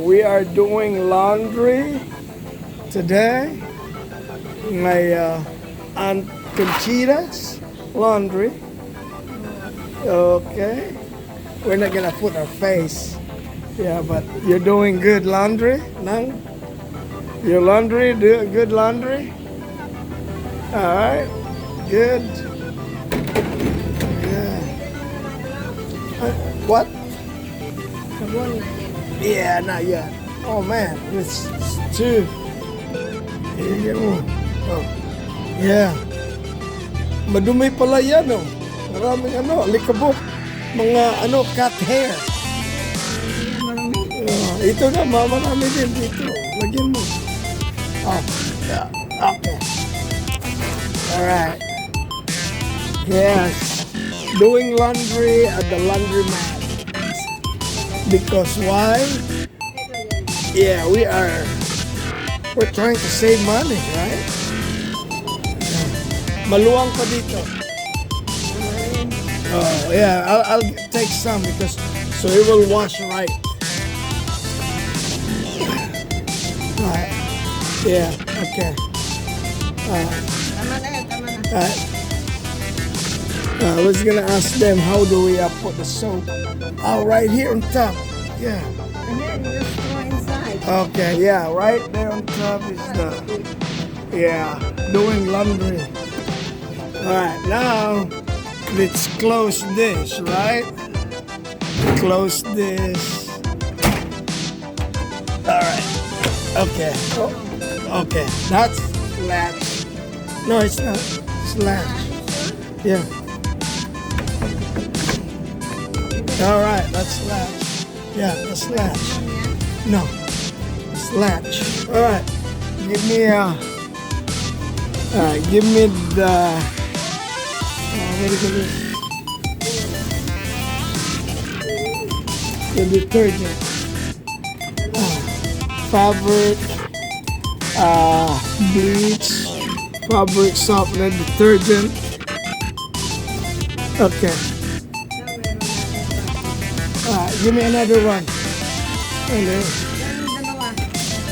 we are doing laundry today. My Aunt Conchita's laundry. Okay. We're not gonna put our face. Yeah, but you're doing good laundry, Nang? Your laundry, do good laundry? Alright. Good. Yeah. What? Yeah, not yet. Oh man, it's two. Here you go. Oh. Yeah. Madumi pala yan, oh. Maraming alikabok. Mga cat hair. Ito na, marami din dito. Lagyan mo. Oh, yeah. Okay. Alright. Yes. Doing laundry at the laundromat. Because why? Yeah, we're trying to save money, right? Maluwang pa dito. Oh, yeah, I'll take some because so it will wash right. Alright. Yeah, okay. I was gonna ask them how do we put the soap? Oh, right here on top. Yeah. And then you just throw inside. Okay, yeah, right there on top is doing laundry. Alright, now let's close this, right? Close this. Alright. Okay. Oh, okay. That's latch. No, it's not. It's latch. Yeah. Alright, that's latch. Yeah, that's latch. No. It's latch. Alright. Give me the what is it? The detergent. Fabric, bleach, fabric softener, detergent. Okay. Give me another one.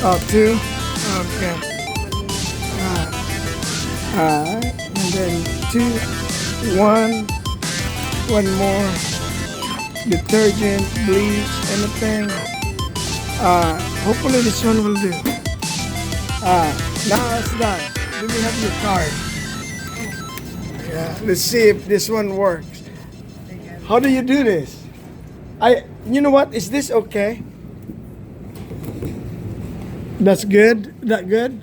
Oh, two? Okay. And then two, one more. Detergent, bleach, anything. Hopefully this one will do. Now it's done. Let me have your card. Yeah, let's see if this one works. How do you do this? You know what? Is this okay? That's good? That good?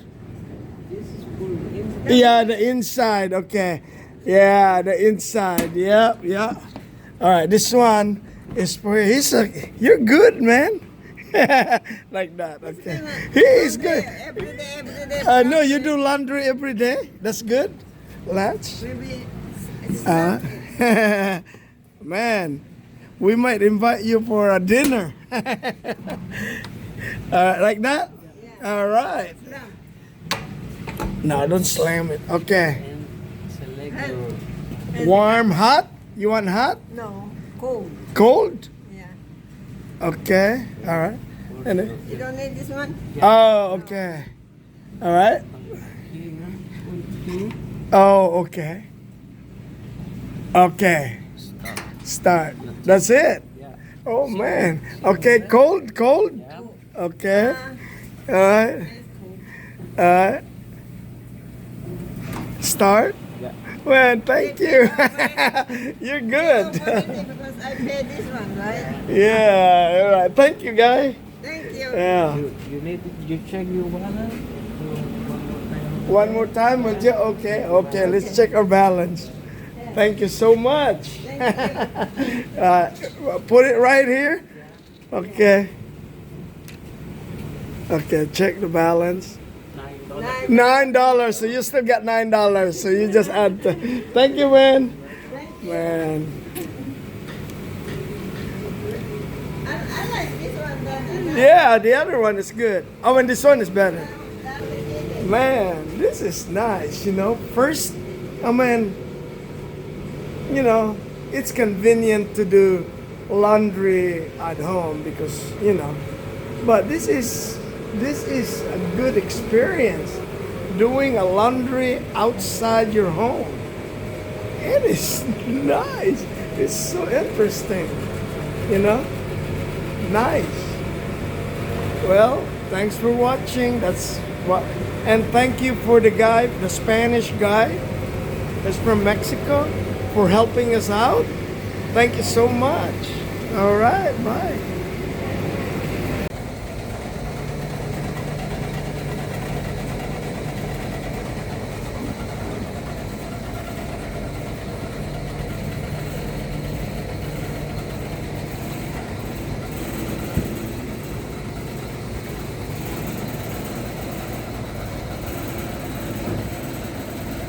Yeah, the inside. Okay. Yeah, the inside. Yep, yeah. All right, this one is for you're good, man. Like that. Okay. He's good. Every day. No, you do laundry every day. That's good. Latch. Maybe Man, we might invite you for a dinner. Like that? Yeah. All right. No, don't slam it. Okay. Warm, hot? You want hot? No, cold. Cold? Yeah. Okay. All right. And You don't need this one? oh, okay. All right. Oh, okay. Okay. Start. That's it. Oh man. Okay, cold. Okay. All right. All right. Start. Well, thank you. You're good. Because I paid this one, right? Yeah. All right. Thank you, guy. Thank you. Yeah. You check your balance. One more time, will you? Okay. Okay. Let's check our balance. Thank you so much. Put it right here. Okay. Okay. Check the balance. $9. So you still got $9. So you just add. Thank you, man. Man. I like this one better. Yeah, the other one is good. Oh, and this one is better. Man, this is nice. First, it's convenient to do laundry at home because But this is a good experience, doing a laundry outside your home. It is nice. It's so interesting, you know? Nice. Well, thanks for watching. That's what, and thank you for the guy, the Spanish guy that's from Mexico, for helping us out. Thank you so much. All right, bye.